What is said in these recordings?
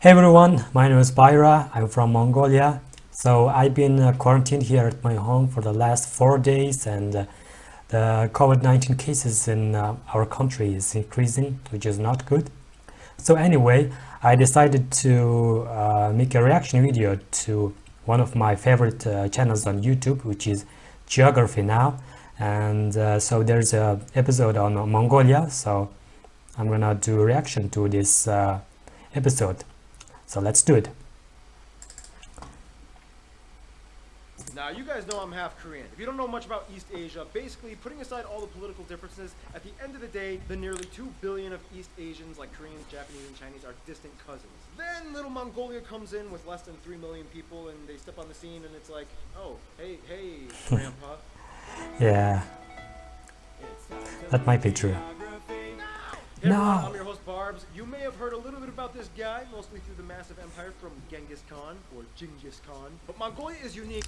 Hey everyone, my name is Byra. I'm from Mongolia. So I've been quarantined here at my home for the last 4 days, and the COVID-19 cases in our country is increasing, which is not good. So anyway, I decided to make a reaction video to one of my favorite channels on YouTube, which is Geography Now. And so there's a episode on Mongolia, so I'm gonna do a reaction to this episode. So let's do it. Now, you guys know I'm half Korean. If you don't know much about East Asia, basically, putting aside all the political differences, at the end of the day, the nearly 2 billion of East Asians, like Koreans, Japanese, and Chinese, are distant cousins. Then little Mongolia comes in with less than 3 million people, and they step on the scene, and it's like, oh, hey, Grandpa. Yeah, that might be true. Hey everyone, I'm your host Barbs. You may have heard a little bit about this guy, mostly through the massive empire from Genghis Khan, or Genghis Khan. But Mongolia is unique.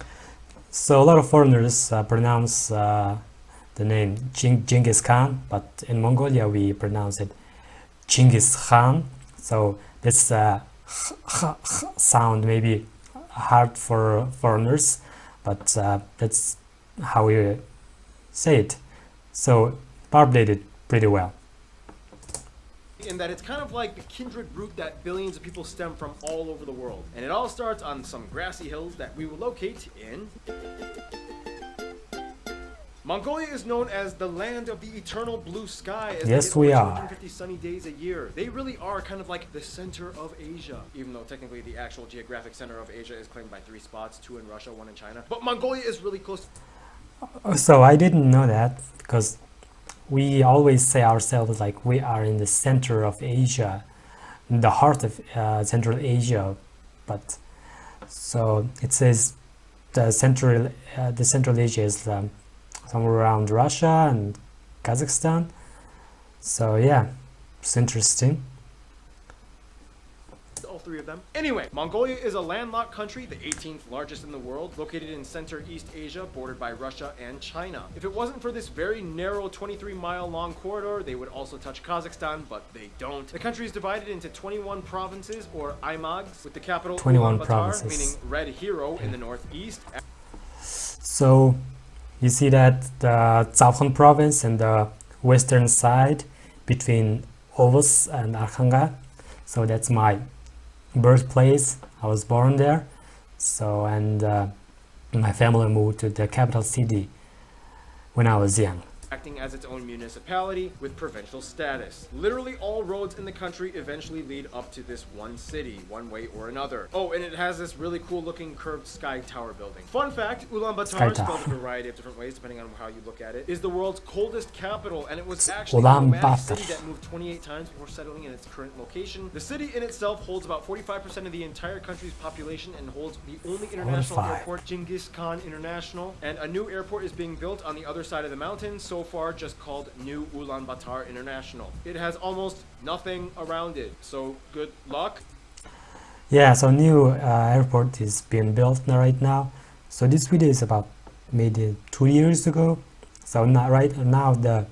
So a lot of foreigners pronounce the name Genghis Khan, but in Mongolia we pronounce it Genghis Khan. So this sound may be hard for foreigners, but that's how we say it. So Barb did it pretty well. In that it's kind of like the kindred root that billions of people stem from all over the world. And it all starts on some grassy hills that we will locate in... Mongolia is known as the land of the eternal blue sky, as yes, they we get are. 250 sunny days a year. They really are kind of like the center of Asia, even though technically the actual geographic center of Asia is claimed by 3 spots, 2 in Russia, 1 in China. But Mongolia is really close. So I didn't know that, because we always say ourselves like we are in the center of Asia, in the heart of Central Asia, but so it says the Central Asia is somewhere around Russia and Kazakhstan. So yeah, it's interesting. All 3 of them. Anyway, Mongolia is a landlocked country, the 18th largest in the world, located in center East Asia, bordered by Russia and China. If it wasn't for this very narrow 23-mile long corridor, they would also touch Kazakhstan, but they don't. The country is divided into 21 provinces, or aymags, with the capital Ulaanbaatar, meaning Red Hero, in the northeast. So you see that the Sakhon Province in the western side between Ovos and Arkhanga. So that's my birthplace. I was born there. So, and my family moved to the capital city when I was young. Acting as its own municipality with provincial status. Literally all roads in the country eventually lead up to this one city, one way or another. Oh, and it has this really cool looking curved sky tower building. Fun fact, Ulaanbaatar, spelled a variety of different ways depending on how you look at it, is the world's coldest capital, and it was actually a nomadic city that moved 28 times before settling in its current location. The city in itself holds about 45% of the entire country's population and holds the only international airport, Genghis Khan International, and a new airport is being built on the other side of the mountain, so far just called New Ulaanbaatar International. It has almost nothing around it, so good luck. Yeah, so new airport is being built right now. So this video is about maybe 2 years ago. So now, right now the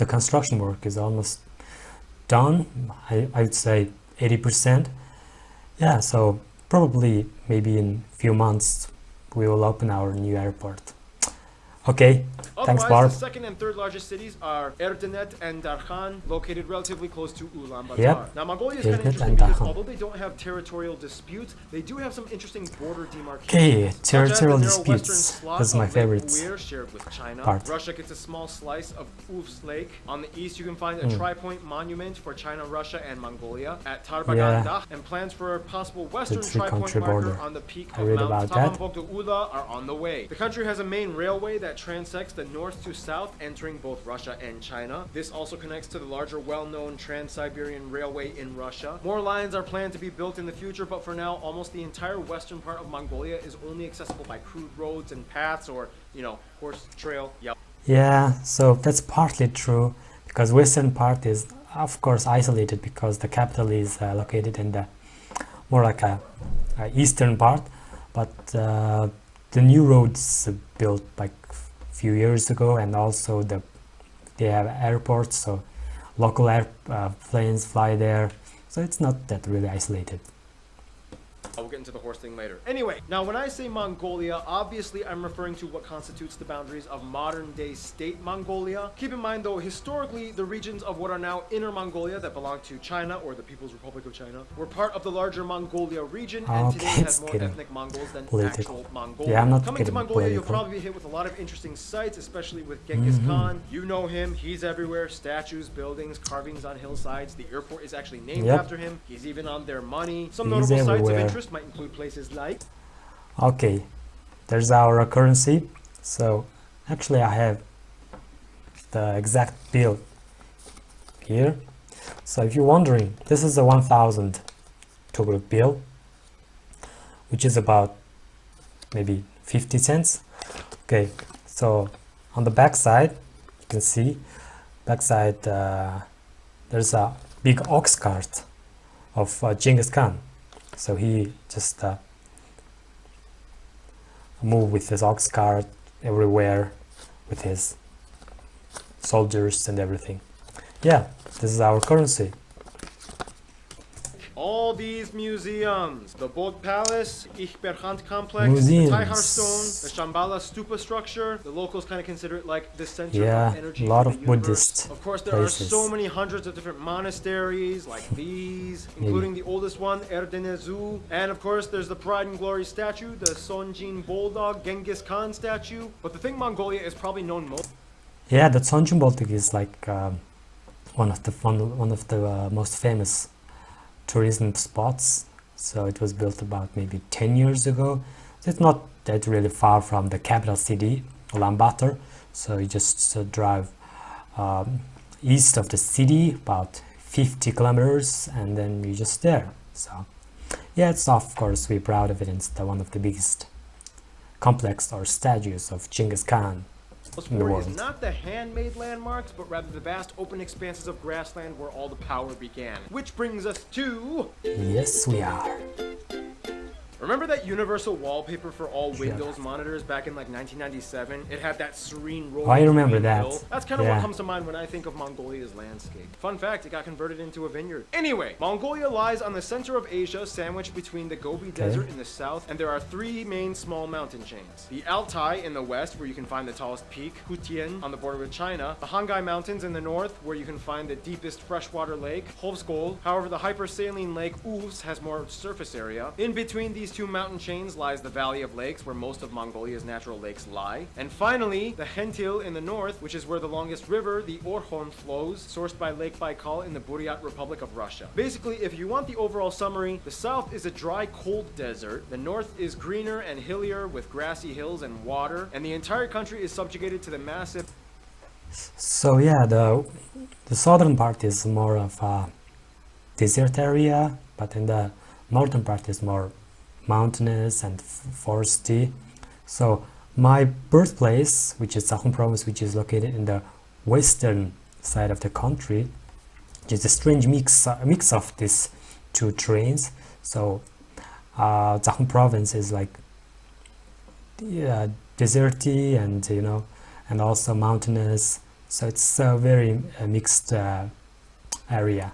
construction work is almost done. I would say 80%. Yeah, so probably maybe in a few months we will open our new airport. Okay, thanks, Barb. The second and third largest cities are Erdenet and Darkhan, located relatively close to Ulaanbaatar. Yep. Now, Mongolia is kind of interesting because although they don't have territorial disputes, they do have some interesting border demarcations. Okay, territorial disputes. This is my favorite shared with China. part. Russia gets a small slice of Ufs Lake. On the east, you can find a tri-point monument for China, Russia, and Mongolia at Tarbaganda, and plans for a possible western tri-point marker on the peak of Mount Tamanbogdo Ula are on the way. The country has a main railway that transects the north to south, entering both Russia and China. This also connects to the larger well-known Trans-Siberian Railway in Russia. More lines are planned to be built in the future, but for now, almost the entire western part of Mongolia is only accessible by crude roads and paths, or, you know, horse trail. Yep. Yeah, so that's partly true, because western part is, of course, isolated because the capital is located in the more like a eastern part, but the new roads built like few years ago, and also they have airports, so local planes fly there. So it's not that really isolated. We'll get into the horse thing later. Anyway, now when I say Mongolia, obviously I'm referring to what constitutes the boundaries of modern-day state Mongolia. Keep in mind though, historically, the regions of what are now Inner Mongolia that belong to China, or the People's Republic of China, were part of the larger Mongolia region, and today it has more ethnic Mongols than actual Mongolia. Yeah, I'm not Coming to Mongolia, you'll political. probably be hit with a lot of interesting sights, especially with Genghis Khan. You know him, he's everywhere. Statues, buildings, carvings on hillsides. The airport is actually named after him. He's even on their money. Some He's notable sites of everywhere. interest might include places like... Okay, there's our currency. So actually I have the exact bill here. So if you're wondering, this is a 1000 tugruk bill, which is about maybe 50 cents. Okay, so on the back side, you can see backside there's a big ox cart of Genghis Khan. So he just moved with his ox cart everywhere with his soldiers and everything. Yeah, this is our currency. all these museums. The Bodh Palace, Ichberhant Complex, Museums. the Taihar Stone, the Shambhala Stupa structure. The locals kind of consider it like the center Yeah, of energy a lot for of the universe. Buddhist Of course, there places. are so many hundreds of different monasteries like these, including the oldest one, Erdenezu. And of course, there's the Pride and Glory statue, the Sonjin Bulldog Genghis Khan statue. But the thing Mongolia is probably known most... Yeah, the Sonjin Baltic is like one of the most famous tourism spots. So it was built about maybe 10 years ago. So it's not that really far from the capital city, Ulaanbaatar. So you just drive east of the city about 50 kilometers, and then you're just there. So yeah, it's of course we're proud of it. It's one of the biggest complex or statues of Genghis Khan in the is world. not the handmade landmarks, but rather the vast open expanses of grassland where all the power began. Which brings us to... Yes, we are. Remember that universal wallpaper for all Windows monitors back in like 1997? It had that serene roll. I remember that. That's kind of Yeah. what comes to mind when I think of Mongolia's landscape. Fun fact, it got converted into a vineyard. Anyway, Mongolia lies on the center of Asia, sandwiched between the Gobi Desert in the south, and there are three main small mountain chains. The Altai in the west, where you can find the tallest peak, Hutian on the border with China, the Hangai Mountains in the north, where you can find the deepest freshwater lake, Hovsgol. However, the hypersaline lake Uvs has more surface area. In between these two mountain chains lies the Valley of Lakes, where most of Mongolia's natural lakes lie. And finally, the Hentil in the north, which is where the longest river, the Orkhon, flows, sourced by Lake Baikal in the Buryat Republic of Russia. Basically, if you want the overall summary, the south is a dry, cold desert, the north is greener and hillier with grassy hills and water, and the entire country is subjugated to the massive... So yeah, the southern part is more of a desert area, but in the northern part is more mountainous and foresty. So my birthplace, which is Sakhon Province, which is located in the western side of the country, is a strange mix of these two terrains. So Sakhon Province is like deserty and and also mountainous. So it's a very mixed area.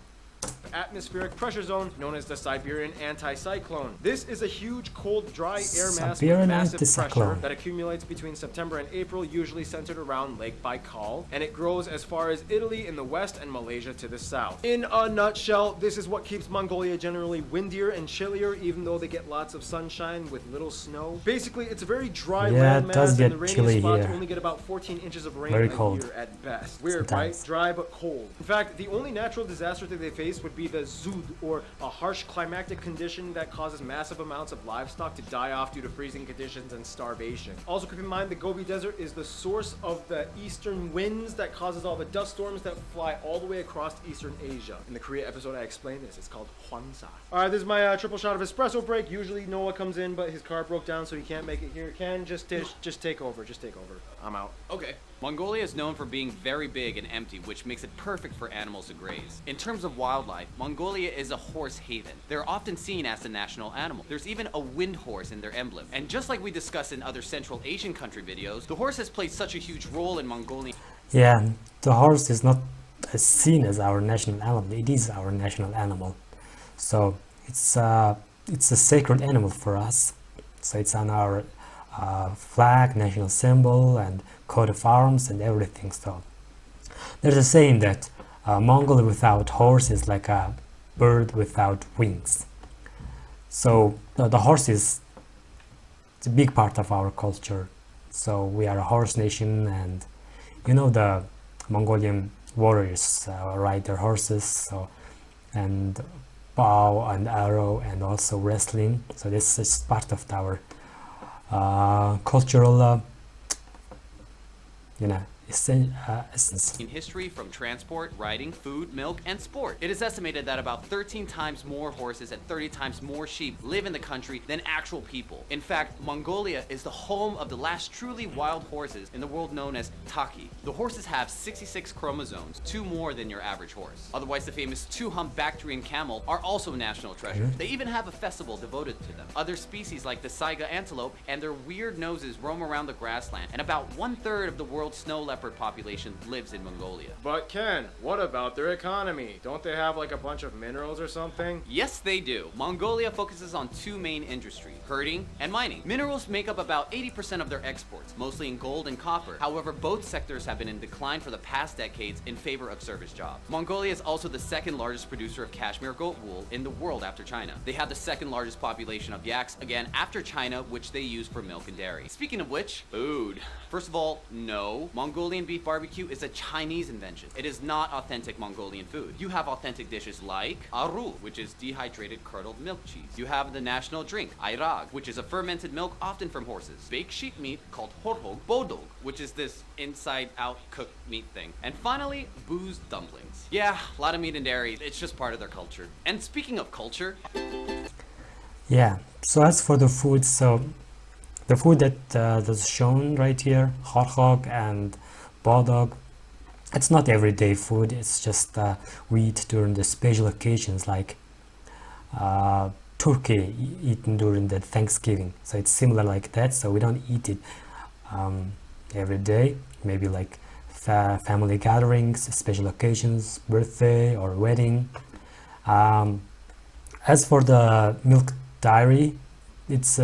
atmospheric pressure zone known as the Siberian Anti-Cyclone. This is a huge, cold, dry air mass with Siberian massive Anti-Cyclone. pressure that accumulates between September and April, usually centered around Lake Baikal, and it grows as far as Italy in the west and Malaysia to the south. In a nutshell, this is what keeps Mongolia generally windier and chillier, even though they get lots of sunshine with little snow. Basically, it's a very dry Yeah, land it does mass, get and the chilly rainiest spots here. only get about 14 inches of rain Very a cold. year at best. Weird, Sometimes. right? Dry but cold. In fact, the only natural disaster that they face would be the Zud, or a harsh climatic condition that causes massive amounts of livestock to die off due to freezing conditions and starvation. Also keep in mind the Gobi Desert is the source of the eastern winds that causes all the dust storms that fly all the way across eastern Asia. In the Korea episode I explained this. It's called Hwansa. Alright, this is my triple shot of espresso break. Usually Noah comes in, but his car broke down so he can't make it here. Ken, just take over. Just take over. I'm out. Okay. Mongolia is known for being very big and empty, which makes it perfect for animals to graze. In terms of wildlife, Mongolia is a horse haven. They're often seen as the national animal. There's even a wind horse in their emblem. And just like we discussed in other Central Asian country videos, the horse has played such a huge role in Mongolian... Yeah, the horse is not seen as our national animal. It is our national animal. So it's a sacred animal for us. So it's on our flag, national symbol, and coat of arms, and everything. So there's a saying that Mongol without horse is like a bird without wings. So the horse is a big part of our culture. So we are a horse nation, and you know the Mongolian warriors ride their horses, so, and bow and arrow, and also wrestling. So this is part of our cultural, essence. In history, from transport, riding, food, milk, and sport. It is estimated that about 13 times more horses and 30 times more sheep live in the country than actual people. In fact, Mongolia is the home of the last truly wild horses in the world, known as taki. The horses have 66 chromosomes, 2 more than your average horse. Otherwise, the famous 2-hump Bactrian camel are also national treasures. They even have a festival devoted to them. Other species like the saiga antelope and their weird noses roam around the grassland, and about 1/3 of the world's snow leopard population lives in Mongolia. But Ken, what about their economy? Don't they have like a bunch of minerals or something? Yes, they do. Mongolia focuses on 2 main industries, herding and mining. Minerals make up about 80% of their exports, mostly in gold and copper. However, both sectors have been in decline for the past decades in favor of service jobs. Mongolia is also the 2nd largest producer of cashmere goat wool in the world after China. They have the 2nd largest population of yaks, again after China, which they use for milk and dairy. Speaking of which, food. First of all, no. Mongolian beef barbecue is a Chinese invention. It is not authentic Mongolian food. You have authentic dishes like aru, which is dehydrated curdled milk cheese. You have the national drink, airag, which is a fermented milk often from horses. Baked sheep meat called horhog, bodog, which is this inside-out cooked meat thing. And finally, booze dumplings. Yeah, a lot of meat and dairy. It's just part of their culture. And speaking of culture... Yeah, so as for the food, so the food that's shown right here, horhog and bodog, it's not everyday food. It's just we eat during the special occasions, like turkey eaten during the Thanksgiving. So it's similar like that. So we don't eat it every day. Maybe like family gatherings, special occasions, birthday or wedding. As for the milk dairy, it's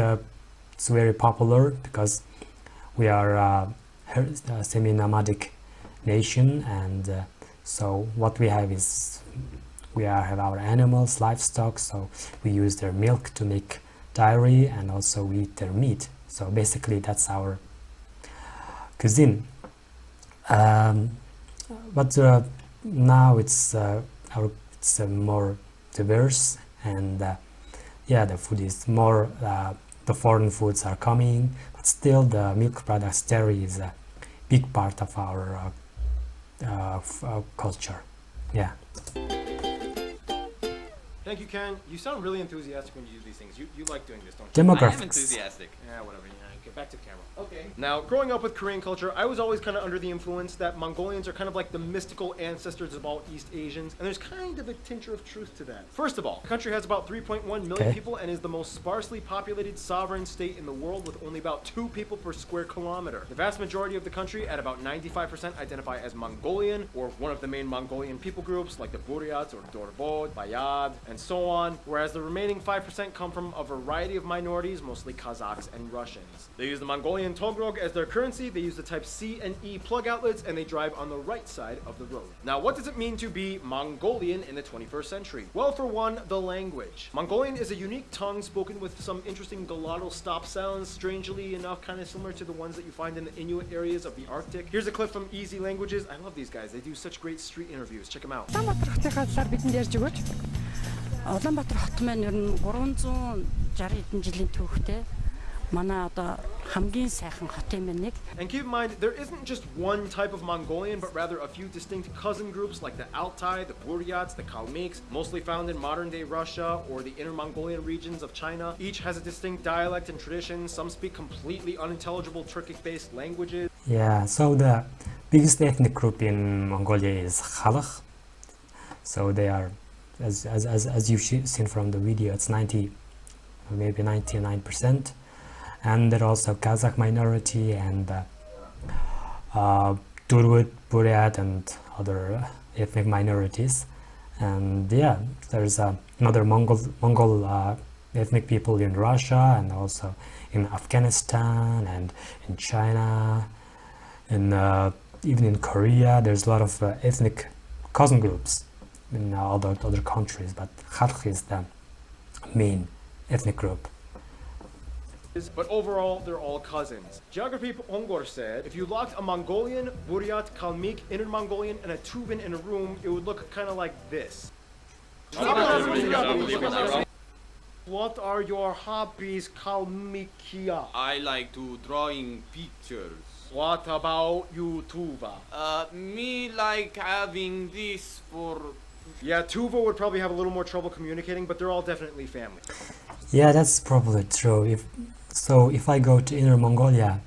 very popular because we are a semi-nomadic nation, and so what we have is we have our animals, livestock, so we use their milk to make dairy, and also we eat their meat. So basically that's our cuisine. But now it's more diverse, and yeah, the food is more, the foreign foods are coming, but still the milk products, dairy is a big part of our culture. Yeah. Thank you, Ken. You sound really enthusiastic when you do these things. You like doing this, don't you? Demographics. I am enthusiastic. Yeah, whatever. Yeah, get back to the camera. Okay. Now, growing up with Korean culture, I was always kind of under the influence that Mongolians are kind of like the mystical ancestors of all East Asians, and there's kind of a tincture of truth to that. First of all, the country has about 3.1 million people and is the most sparsely populated sovereign state in the world, with only about 2 people per square kilometer. The vast majority of the country, at about 95%, identify as Mongolian, or one of the main Mongolian people groups, like the Buryats or Dorvod, Bayad, and so on, whereas the remaining 5% come from a variety of minorities, mostly Kazakhs and Russians. They use the Mongolian Togrog as their currency, they use the type C and E plug outlets, and they drive on the right side of the road. Now, what does it mean to be Mongolian in the 21st century? Well, for one, the language. Mongolian is a unique tongue spoken with some interesting glottal stop sounds, strangely enough kind of similar to the ones that you find in the Inuit areas of the Arctic. Here's a clip from Easy Languages. I love these guys. They do such great street interviews. Check them out. Улаанбаатар хот маань ер нь 360 эдэн жилийн түүхтэй. Манай одоо хамгийн сайхан хот юм байна. And keep in mind, there isn't just one type of Mongolian, but rather a few distinct cousin groups like the Altai, the Buryats, the Kalmyks, mostly found in modern-day Russia or the Inner Mongolian regions of China. Each has a distinct dialect and tradition. Some speak completely unintelligible Turkic-based languages. Yeah, so the biggest ethnic group in Mongolia is Khalakh. So they are, as you've seen from the video, it's 90, maybe 99%. And there are also Kazakh minority and Turgut, Buryat, and other ethnic minorities. And yeah, there's another Mongol ethnic people in Russia, and also in Afghanistan and in China, and even in Korea. There's a lot of ethnic cousin groups in other countries, but Khalq is the main ethnic group. But overall, they're all cousins. Geography Ongor said, if you locked a Mongolian, Buryat, Kalmyk, Inner Mongolian, and a Tuvan in a room, it would look kind of like this. What are your hobbies, Kalmykia? I like to drawing pictures. What about you, Tuva? Me like having this for... Yeah, Tuva would probably have a little more trouble communicating, but they're all definitely family. Yeah, that's probably true. If I go to Inner Mongolia,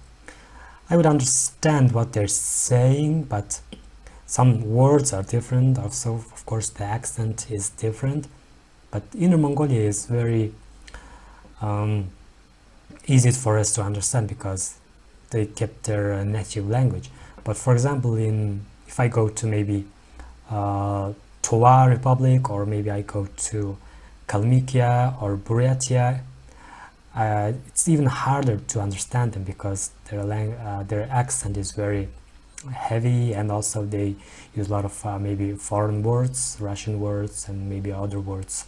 I would understand what they're saying, but some words are different. Also, of course, the accent is different. But Inner Mongolia is very easy for us to understand because they kept their native language. But for example, if I go to maybe Tova Republic, or maybe I go to Kalmykia or Buryatia, it's even harder to understand them because their accent is very heavy, and also they use a lot of maybe foreign words, Russian words, and maybe other words.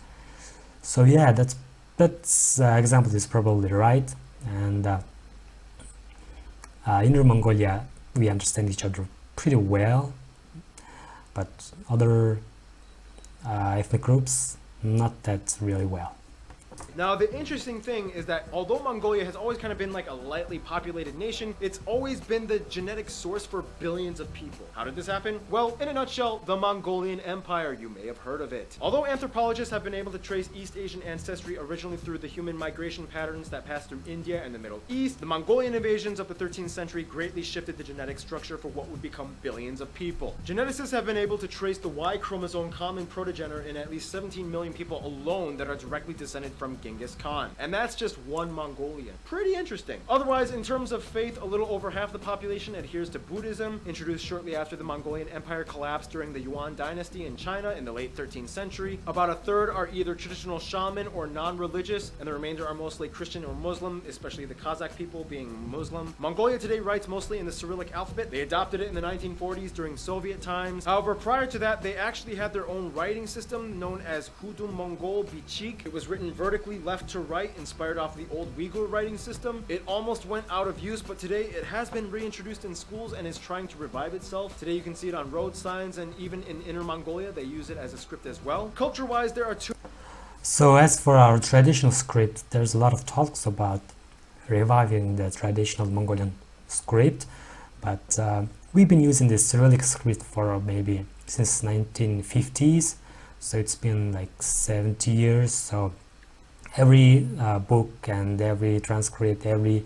So yeah, that's example is probably right. And Inner Mongolia, we understand each other pretty well, but other ethnic groups, not that really well. Now, the interesting thing is that although Mongolia has always kind of been like a lightly populated nation, it's always been the genetic source for billions of people. How did this happen? Well, in a nutshell, the Mongolian Empire. You may have heard of it. Although anthropologists have been able to trace East Asian ancestry originally through the human migration patterns that passed through India and the Middle East, the Mongolian invasions of the 13th century greatly shifted the genetic structure for what would become billions of people. Geneticists have been able to trace the Y chromosome common progenitor in at least 17 million people alone that are directly descended from Genghis Khan. And that's just one Mongolian. Pretty interesting. Otherwise, in terms of faith, a little over half the population adheres to Buddhism, introduced shortly after the Mongolian Empire collapsed during the Yuan dynasty in China in the late 13th century. About a third are either traditional shaman or non-religious, and the remainder are mostly Christian or Muslim, especially the Kazakh people being Muslim. Mongolia today writes mostly in the Cyrillic alphabet. They adopted it in the 1940s during Soviet times. However, prior to that, they actually had their own writing system known as Hudum Mongol Bichik. It was written vertically left to right, inspired off the old Uyghur writing system. It almost went out of use, but today it has been reintroduced in schools and is trying to revive itself. Today you can see it on road signs, and even in Inner Mongolia they use it as a script as well. Culture-wise, there are two. So as for our traditional script, there's a lot of talks about reviving the traditional Mongolian script, but we've been using this Cyrillic script for maybe since 1950s, so it's been like 70 years. So every book and every transcript, every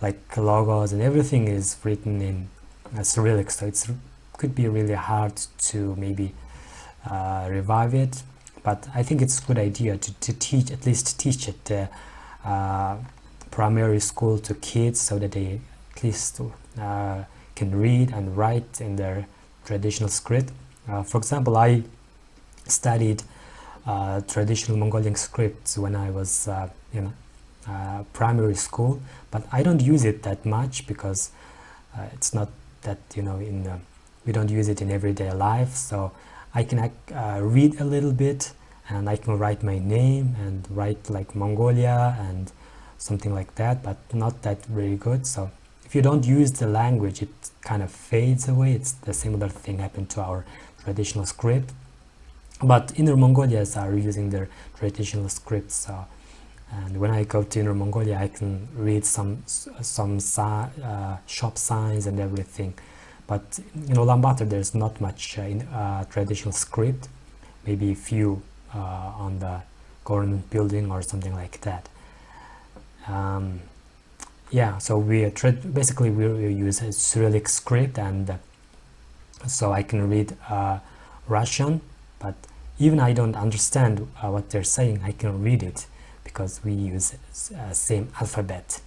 like logos and everything is written in Cyrillic, so it could be really hard to maybe revive it. But I think it's a good idea to teach, at least teach at the primary school to kids, so that they at least can read and write in their traditional script. For example, I studied traditional Mongolian scripts when I was in primary school, but I don't use it that much because it's not that, we don't use it in everyday life. So I can read a little bit, and I can write my name and write like Mongolia and something like that, but not that very good. So if you don't use the language, it kind of fades away. It's the similar thing happened to our traditional script. But Inner Mongolians are using their traditional scripts, and when I go to Inner Mongolia, I can read some shop signs and everything. But in Ulaanbaatar, there's not much traditional script, maybe a few on the government building or something like that. Yeah, so basically we use a Cyrillic script, and so I can read Russian, but even I don't understand what they're saying, I can read it because we use same alphabet.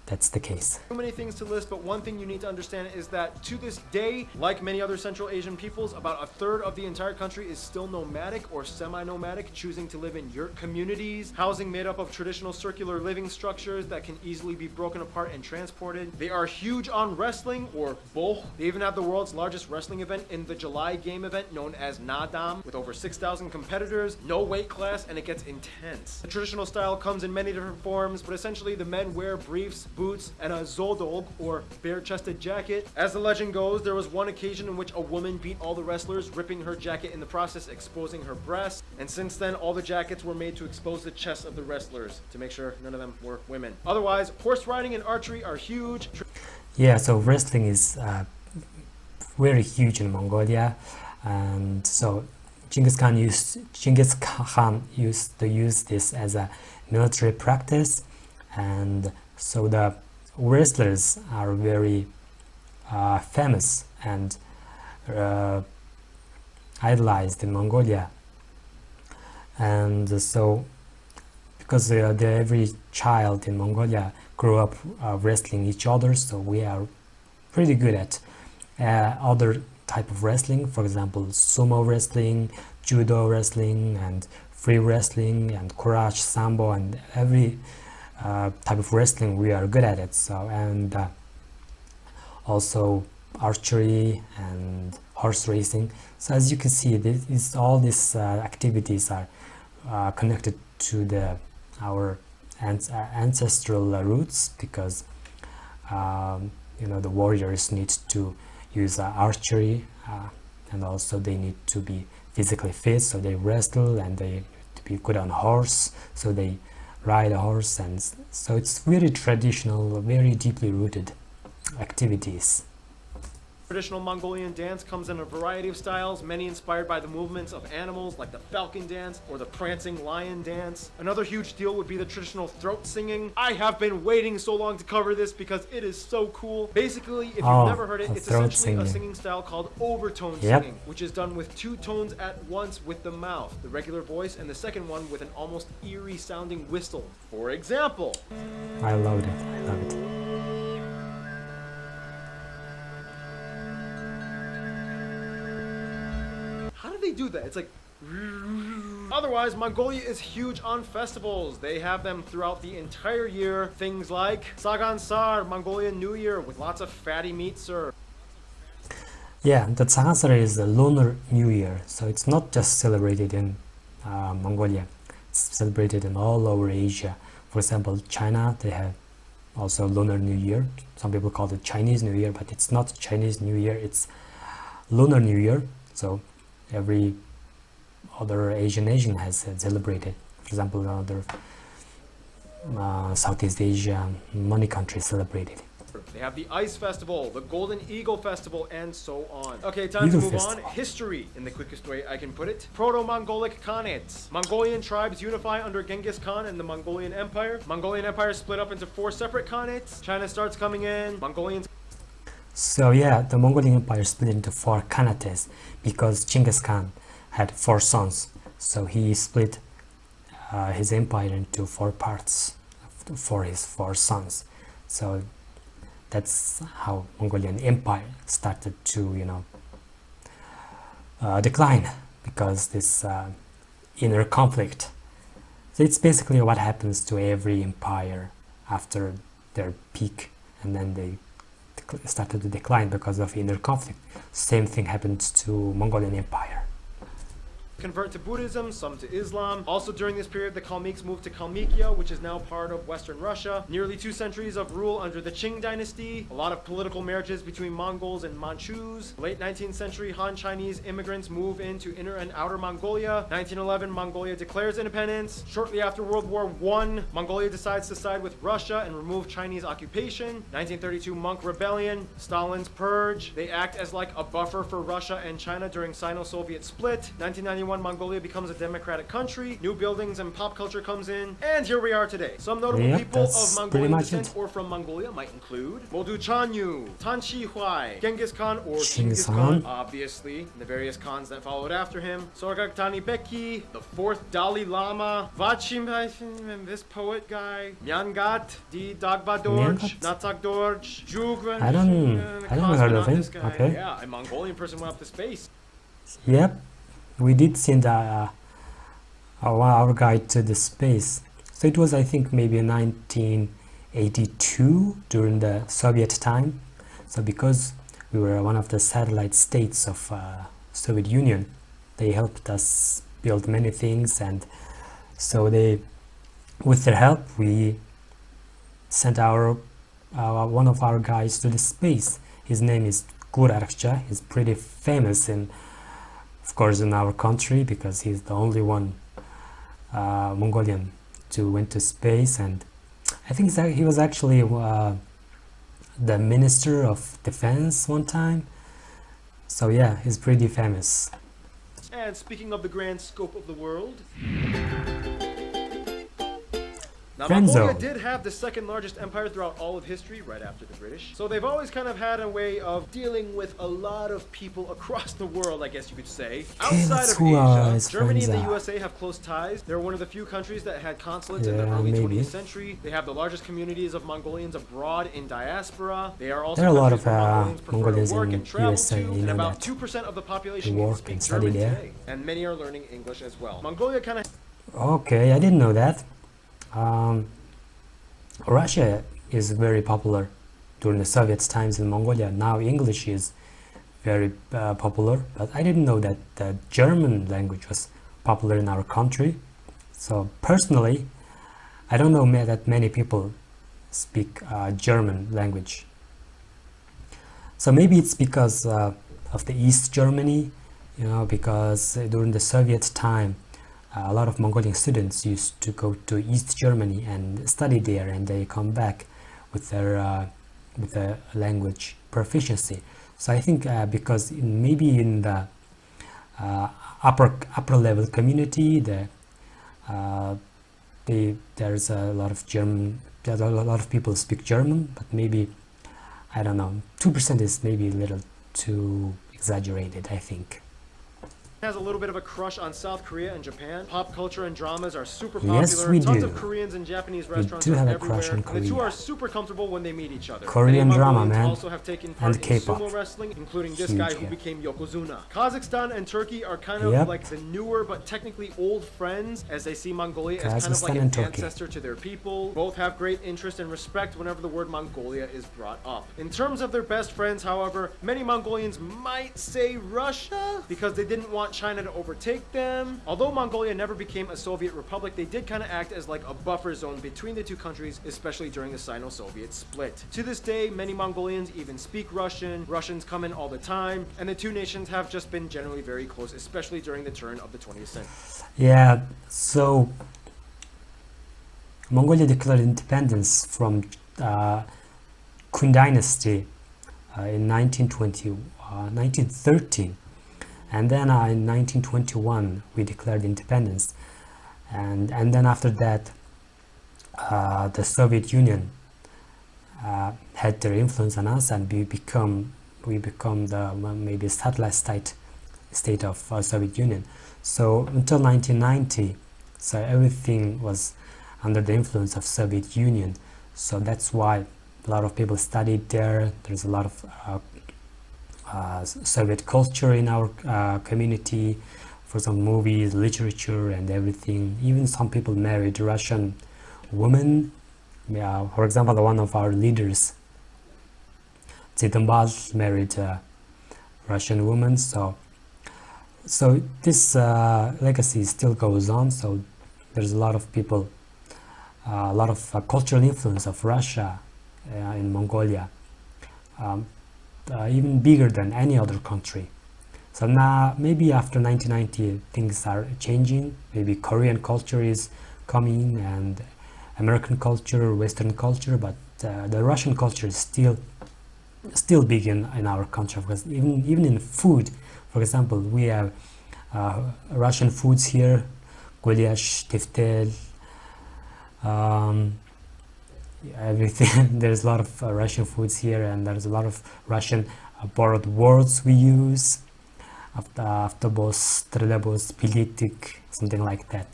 that's the case. Too many things to list, but one thing you need to understand is that to this day, like many other Central Asian peoples, about a third of the entire country is still nomadic or semi-nomadic, choosing to live in yurt communities, housing made up of traditional circular living structures that can easily be broken apart and transported. They are huge on wrestling, or boh. They even have the world's largest wrestling event in the July game event known as Nadam, with over 6,000 competitors, no weight class, and it gets intense. The traditional style comes in many different forms, but essentially the men wear briefs, boots, and a zodog, or bare-chested jacket. As the legend goes, there was one occasion in which a woman beat all the wrestlers, ripping her jacket in the process, exposing her breasts. And since then, all the jackets were made to expose the chests of the wrestlers, to make sure none of them were women. Otherwise, horse riding and archery are huge. Yeah, so wrestling is very huge in Mongolia, and so Genghis Khan used to use this as a military practice, and so the wrestlers are very famous and idolized in Mongolia. And so because every child in Mongolia grew up wrestling each other, so we are pretty good at other type of wrestling, for example sumo wrestling, judo wrestling, and free wrestling, and courage, sambo, and every type of wrestling we are good at it. So, and also archery and horse racing. So as you can see, all these activities are connected to our ancestral roots, because the warriors need to use archery, and also they need to be physically fit, so they wrestle, and they need to be good on horse, so they ride a horse, and so it's very traditional, very deeply rooted activities. Traditional Mongolian dance comes in a variety of styles, many inspired by the movements of animals like the falcon dance or the prancing lion dance. Another huge deal would be the traditional throat singing. I have been waiting so long to cover this because it is so cool. Basically, if you've never heard it, it's essentially a singing style called overtone singing, which is done with two tones at once with the mouth, the regular voice, and the second one with an almost eerie sounding whistle. For example, I love it. I love it. how do they do that? It's like... Otherwise, Mongolia is huge on festivals. They have them throughout the entire year. Things like Sakhon Sar, Mongolian New Year, with lots of fatty meat served. Yeah, the Sakhon Sar is the Lunar New Year, so it's not just celebrated in Mongolia. It's celebrated in all over Asia. For example, China, they have also Lunar New Year. Some people call it Chinese New Year, but it's not Chinese New Year, it's Lunar New Year. So every other Asian nation has celebrated. For example, other Southeast Asia, many countries celebrated. They have the Ice Festival, the Golden Eagle Festival, and so on. Okay, time to move on. History, in the quickest way I can put it. Proto-Mongolic Khanates. Mongolian tribes unify under Genghis Khan and the Mongolian Empire. Mongolian Empire split up into 4 separate Khanates. China starts coming in. Mongolians... So yeah, the Mongolian Empire split into 4 Khanates because Genghis Khan had 4 sons. So he split his empire into 4 parts for his 4 sons. So that's how Mongolian Empire started to, decline, because this inner conflict. So it's basically what happens to every empire after their peak, and then they started to decline because of inner conflict. Same thing happened to Mongolian Empire. Convert to Buddhism, some to Islam. Also during this period, the Kalmyks moved to Kalmykia, which is now part of Western Russia. Nearly 2 centuries of rule under the Qing dynasty. A lot of political marriages between Mongols and Manchus. Late 19th century, Han Chinese immigrants move into Inner and Outer Mongolia. 1911, Mongolia declares independence. Shortly after World War I, Mongolia decides to side with Russia and remove Chinese occupation. 1932, Monk Rebellion. Stalin's Purge. They act as like a buffer for Russia and China during Sino-Soviet split. 1991, when Mongolia becomes a democratic country, new buildings and pop culture comes in, and here we are today. Some notable Yep, people of that's pretty Mongolian much descent it. or from Mongolia might include Modu Chanyu, Tan Shi Huai, Genghis Khan or Genghis Genghis Khan, Khan. obviously, and the various khans that followed after him, Sorgak Tani Beki, the 4th Dalai Lama, Vachim, and this poet guy, Nyangat, Di Dagbadorj, Nyangat? Natsagdorj, Jugran. I don't heard of him. Okay. Yeah, a Mongolian person went up to space. Yep, we did send our guide to the space. So it was, I think, maybe 1982 during the Soviet time. So because we were one of the satellite states of Soviet Union, they helped us build many things, and so with their help, we sent one of our guys to the space. His name is Gurarkcha. He's pretty famous of course, in our country, because he's the only one Mongolian to went to space, and I think he was actually the Minister of Defense one time. So yeah, he's pretty famous. And speaking of the grand scope of the world, now, Friend Mongolia zone. did have the second largest empire throughout all of history, right after the British. So they've always kind of had a way of dealing with a lot of people across the world, I guess you could say. Outside that's of who Asia, his Germany and friends the are. USA have close ties. They're one of the few countries that had consulates in the Yeah, early maybe. 20th century. They have the largest communities of Mongolians abroad in diaspora. They are also There are a lot of countries where Mongolians Mongolians prefer to work in and travel USA, to, you and know about that. 2% of the population They even work speak and study German there. today. And many are learning English as well. Mongolia kind of Okay, I didn't know that. Russia is very popular during the Soviet times in Mongolia. Now English is very popular, but I didn't know that the German language was popular in our country. So personally, I don't know that many people speak German language. So maybe it's because of the East Germany, because during the Soviet time, a lot of Mongolian students used to go to East Germany and study there, and they come back with their language proficiency. So I think because maybe in the upper level community, there's a lot of German. There's a lot of people speak German, but maybe I don't know. 2% is maybe a little too exaggerated, I think. has a little bit of a crush on South Korea and Japan. Pop culture and dramas are super popular. Yes, we Tons do. of Koreans and Japanese We restaurants do are have a everywhere. crush on And the two Korea. are super comfortable when they meet each other. Korean Many drama, Mongolians man. also have taken part And in K-pop. sumo wrestling, including this Huge guy who here. became Yokozuna. Kazakhstan and Turkey are kind of Yep. like the newer but technically old friends, as they see Mongolia as kind of like Kazakhstan an and Turkey. ancestor to their people. Both have great interest and respect whenever the word Mongolia is brought up. In terms of their best friends, however, many Mongolians might say Russia because they didn't want China to overtake them. Although Mongolia never became a Soviet republic, they did kind of act as like a buffer zone between the two countries, especially during the Sino-Soviet split. To this day, many Mongolians even speak Russian. Russians come in all the time, and the two nations have just been generally very close, especially during the turn of the 20th century. Yeah, so Mongolia declared independence from Qing Dynasty in 1913, and then in 1921 we declared independence, and then after that the Soviet Union had their influence on us, and we become the maybe satellite state of Soviet Union. So until 1990, so everything was under the influence of Soviet Union. So that's why a lot of people studied there. There's a lot of Soviet culture in our community, for some movies, literature, and everything. Even some people married Russian women. Yeah, for example, one of our leaders, Zitanbal, married a Russian woman. So this legacy still goes on. So there's a lot of people, a lot of cultural influence of Russia in Mongolia, even bigger than any other country. So now maybe after 1990 things are changing. Maybe Korean culture is coming, and American culture, Western culture, but the Russian culture is still big in our country, because even in food, for example, we have Russian foods here, goulash, tiftel, everything. There's a lot of Russian foods here, and there's a lot of Russian borrowed words we use. Avtobus, trolleybus, bilitik, something like that.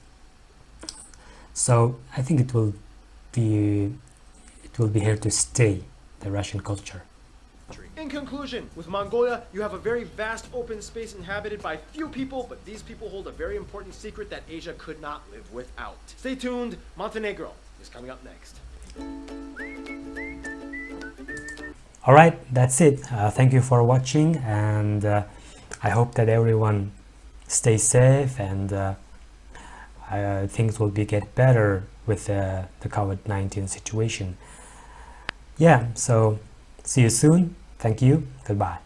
So I think it will be here to stay, the Russian culture. In conclusion, with Mongolia, you have a very vast open space inhabited by few people, but these people hold a very important secret that Asia could not live without. Stay tuned, Montenegro is coming up next. Alright, that's it. Thank you for watching, and I hope that everyone stays safe, and things will get better with the COVID-19 situation. Yeah, so see you soon. Thank you. Goodbye.